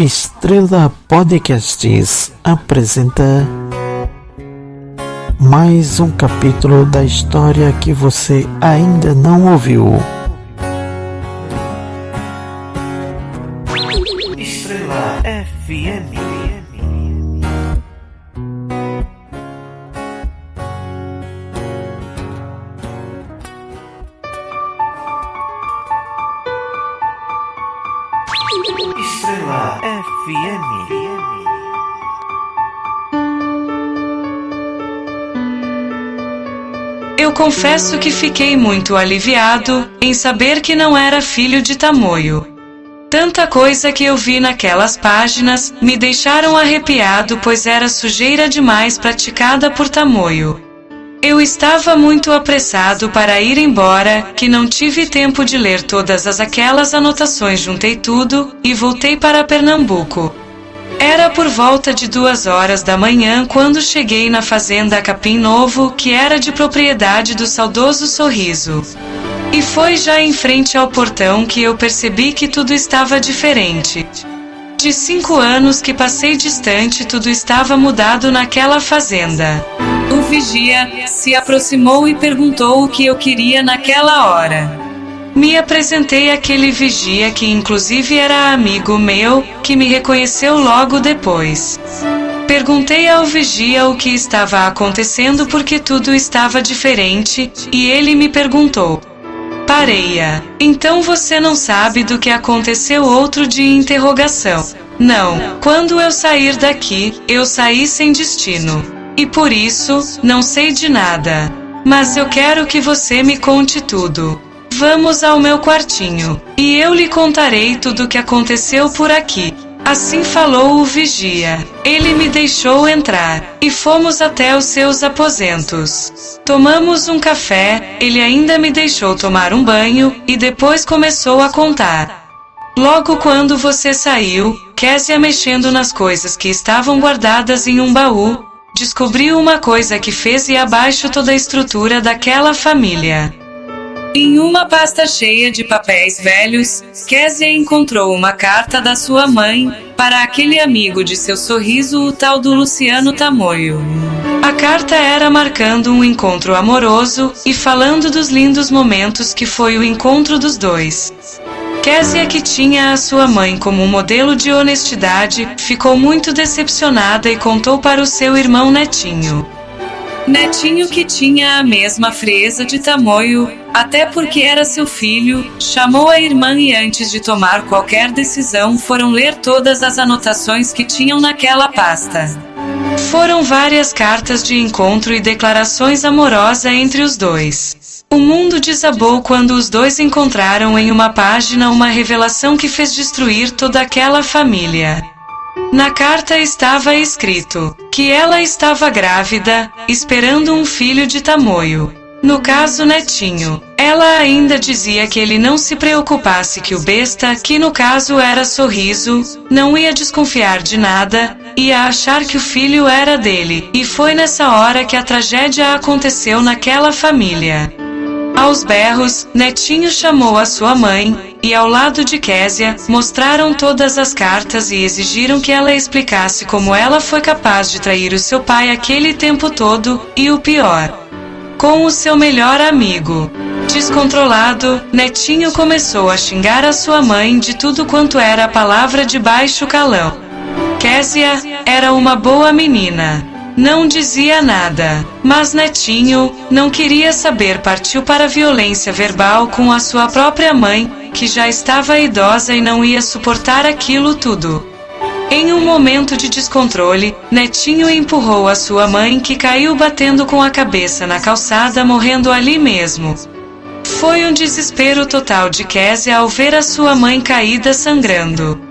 Estrela Podcasts apresenta mais um capítulo da história que você ainda não ouviu. Estrela FM. Estrela FM. Eu confesso que fiquei muito aliviado em saber que não era filho de Tamoio. Tanta coisa que eu vi naquelas páginas me deixaram arrepiado, pois era sujeira demais praticada por Tamoio. Eu estava muito apressado para ir embora, que não tive tempo de ler todas aquelas anotações. Juntei tudo e voltei para Pernambuco. Era por volta de 2h da manhã quando cheguei na fazenda Capim Novo, que era de propriedade do saudoso Sorriso. E foi já em frente ao portão que eu percebi que tudo estava diferente. De 5 anos que passei distante, tudo estava mudado naquela fazenda. O vigia se aproximou e perguntou o que eu queria naquela hora. Me apresentei àquele vigia, que inclusive era amigo meu, que me reconheceu logo depois. Perguntei ao vigia o que estava acontecendo, porque tudo estava diferente, e ele me perguntou: Pareia, então você não sabe do que aconteceu? Outro de interrogação. Não, quando eu sair daqui, eu saí sem destino. E por isso, não sei de nada. Mas eu quero que você me conte tudo. Vamos ao meu quartinho, e eu lhe contarei tudo o que aconteceu por aqui. Assim falou o vigia. Ele me deixou entrar, e fomos até os seus aposentos. Tomamos um café, ele ainda me deixou tomar um banho, e depois começou a contar. Logo quando você saiu, Késia, mexendo nas coisas que estavam guardadas em um baú, descobriu uma coisa que fez ir abaixo toda a estrutura daquela família. Em uma pasta cheia de papéis velhos, Késia encontrou uma carta da sua mãe, para aquele amigo de seu Sorriso, o tal do Luciano Tamoio. A carta era marcando um encontro amoroso, e falando dos lindos momentos que foi o encontro dos dois. Késia, que tinha a sua mãe como um modelo de honestidade, ficou muito decepcionada e contou para o seu irmão Netinho. Netinho, que tinha a mesma frieza de Tamoio, até porque era seu filho, chamou a irmã e, antes de tomar qualquer decisão, foram ler todas as anotações que tinham naquela pasta. Foram várias cartas de encontro e declarações amorosas entre os dois. O mundo desabou quando os dois encontraram em uma página uma revelação que fez destruir toda aquela família. Na carta estava escrito que ela estava grávida, esperando um filho de Tamoio. No caso, Netinho. Ela ainda dizia que ele não se preocupasse, que o besta, que no caso era Sorriso, não ia desconfiar de nada, ia achar que o filho era dele. E foi nessa hora que a tragédia aconteceu naquela família. Aos berros, Netinho chamou a sua mãe, e ao lado de Késia, mostraram todas as cartas e exigiram que ela explicasse como ela foi capaz de trair o seu pai aquele tempo todo, e o pior, com o seu melhor amigo. Descontrolado, Netinho começou a xingar a sua mãe de tudo quanto era a palavra de baixo calão. Késia era uma boa menina. Não dizia nada, mas Netinho não queria saber, partiu para a violência verbal com a sua própria mãe, que já estava idosa e não ia suportar aquilo tudo. Em um momento de descontrole, Netinho empurrou a sua mãe, que caiu batendo com a cabeça na calçada, morrendo ali mesmo. Foi um desespero total de Késia ao ver a sua mãe caída sangrando.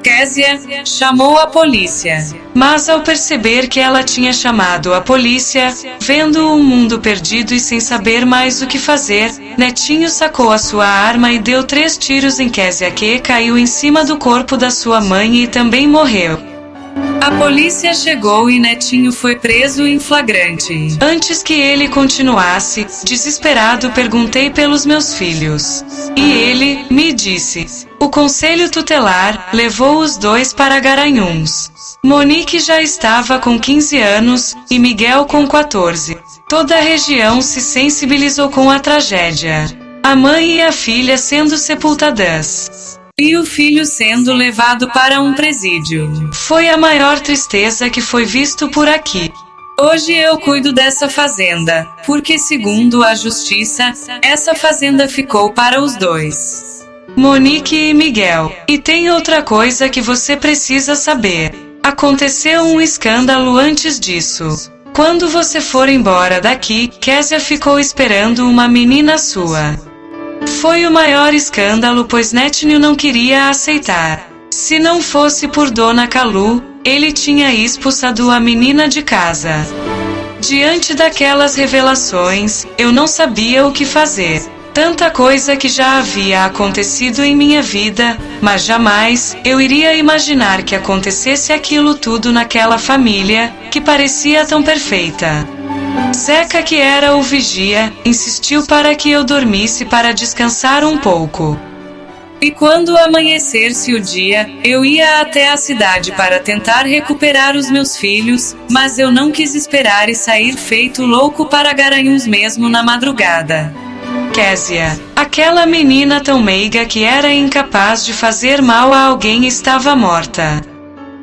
Késia chamou a polícia, mas ao perceber que ela tinha chamado a polícia, vendo o mundo perdido e sem saber mais o que fazer, Netinho sacou a sua arma e deu 3 tiros em Késia, que caiu em cima do corpo da sua mãe e também morreu. A polícia chegou e Netinho foi preso em flagrante. Antes que ele continuasse, desesperado perguntei pelos meus filhos. E ele me disse: o conselho tutelar levou os dois para Garanhuns. Monique já estava com 15 anos e Miguel com 14. Toda a região se sensibilizou com a tragédia. A mãe e a filha sendo sepultadas. E o filho sendo levado para um presídio. Foi a maior tristeza que foi visto por aqui. Hoje eu cuido dessa fazenda, porque segundo a justiça, essa fazenda ficou para os dois. Monique e Miguel. E tem outra coisa que você precisa saber. Aconteceu um escândalo antes disso. Quando você for embora daqui, Késia ficou esperando uma menina sua. Foi o maior escândalo, pois Netinho não queria aceitar. Se não fosse por Dona Calu, ele tinha expulsado a menina de casa. Diante daquelas revelações, eu não sabia o que fazer. Tanta coisa que já havia acontecido em minha vida, mas jamais eu iria imaginar que acontecesse aquilo tudo naquela família, que parecia tão perfeita. Zeca, que era o vigia, insistiu para que eu dormisse para descansar um pouco. E quando amanhecesse o dia, eu ia até a cidade para tentar recuperar os meus filhos, mas eu não quis esperar e sair feito louco para Garanhuns mesmo na madrugada. Késia, aquela menina tão meiga que era incapaz de fazer mal a alguém, estava morta.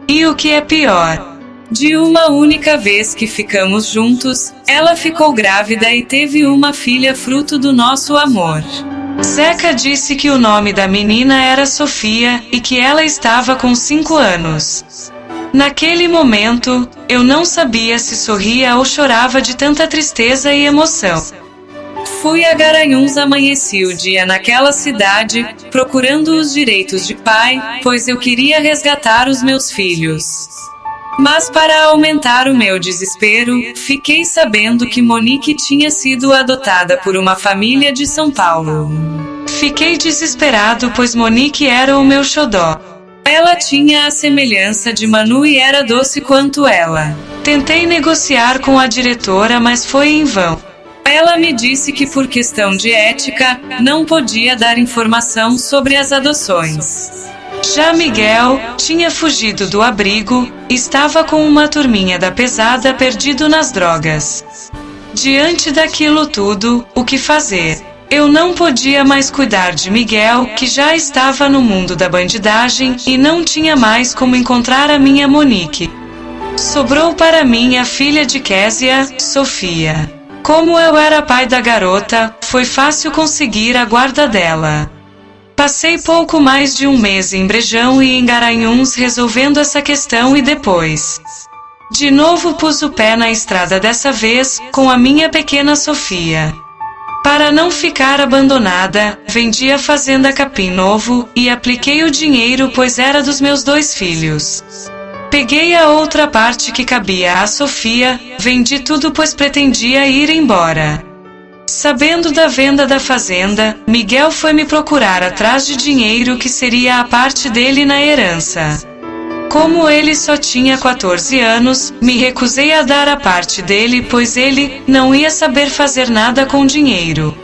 E o que é pior, de uma única vez que ficamos juntos, ela ficou grávida e teve uma filha fruto do nosso amor. Zeca disse que o nome da menina era Sofia e que ela estava com 5 anos. Naquele momento, eu não sabia se sorria ou chorava de tanta tristeza e emoção. Fui a Garanhuns, amanheci o dia naquela cidade, procurando os direitos de pai, pois eu queria resgatar os meus filhos. Mas para aumentar o meu desespero, fiquei sabendo que Monique tinha sido adotada por uma família de São Paulo. Fiquei desesperado, pois Monique era o meu xodó. Ela tinha a semelhança de Manu e era doce quanto ela. Tentei negociar com a diretora, mas foi em vão. Ela me disse que por questão de ética, não podia dar informação sobre as adoções. Já Miguel tinha fugido do abrigo, estava com uma turminha da pesada perdido nas drogas. Diante daquilo tudo, o que fazer? Eu não podia mais cuidar de Miguel, que já estava no mundo da bandidagem, e não tinha mais como encontrar a minha Monique. Sobrou para mim a filha de Késia, Sofia. Como eu era pai da garota, foi fácil conseguir a guarda dela. Passei pouco mais de um mês em Brejão e em Garanhuns resolvendo essa questão e depois, de novo pus o pé na estrada, dessa vez, com a minha pequena Sofia. Para não ficar abandonada, vendi a fazenda Capim Novo e apliquei o dinheiro, pois era dos meus 2 filhos. Peguei a outra parte que cabia à Sofia, vendi tudo pois pretendia ir embora. Sabendo da venda da fazenda, Miguel foi me procurar atrás de dinheiro que seria a parte dele na herança. Como ele só tinha 14 anos, me recusei a dar a parte dele, pois ele não ia saber fazer nada com dinheiro.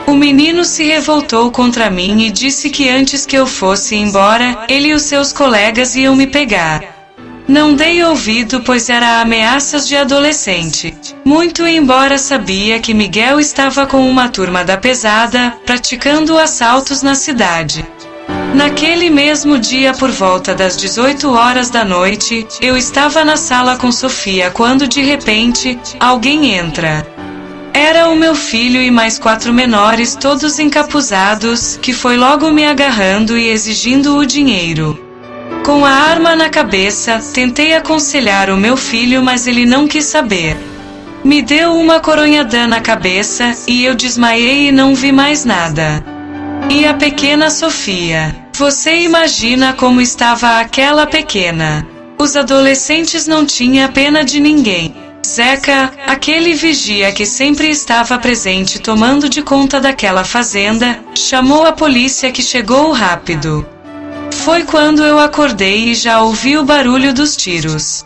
O menino se revoltou contra mim e disse que antes que eu fosse embora, ele e os seus colegas iam me pegar. Não dei ouvido, pois era ameaças de adolescente. Muito embora sabia que Miguel estava com uma turma da pesada, praticando assaltos na cidade. Naquele mesmo dia, por volta das 18 horas da noite, eu estava na sala com Sofia quando de repente, alguém entra. Era o meu filho e mais 4 menores, todos encapuzados, que foi logo me agarrando e exigindo o dinheiro. Com a arma na cabeça, tentei aconselhar o meu filho, mas ele não quis saber. Me deu uma coronhada na cabeça, e eu desmaiei e não vi mais nada. E a pequena Sofia? Você imagina como estava aquela pequena? Os adolescentes não tinham pena de ninguém. Zeca, aquele vigia que sempre estava presente tomando de conta daquela fazenda, chamou a polícia, que chegou rápido. Foi quando eu acordei e já ouvi o barulho dos tiros.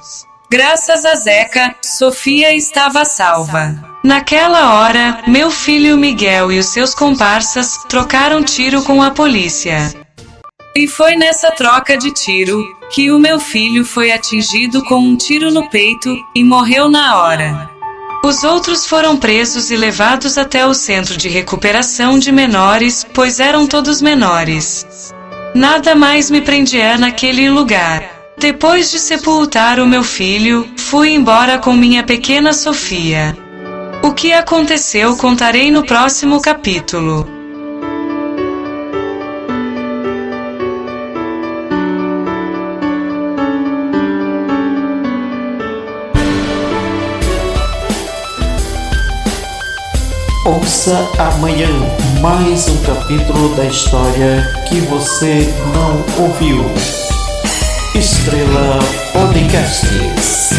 Graças a Zeca, Sofia estava salva. Naquela hora, meu filho Miguel e os seus comparsas trocaram tiro com a polícia. E foi nessa troca de tiro que o meu filho foi atingido com um tiro no peito e morreu na hora. Os outros foram presos e levados até o centro de recuperação de menores, pois eram todos menores. Nada mais me prendia naquele lugar. Depois de sepultar o meu filho, fui embora com minha pequena Sofia. O que aconteceu contarei no próximo capítulo. Ouça amanhã mais um capítulo da história que você não ouviu. Estrela Podcasts.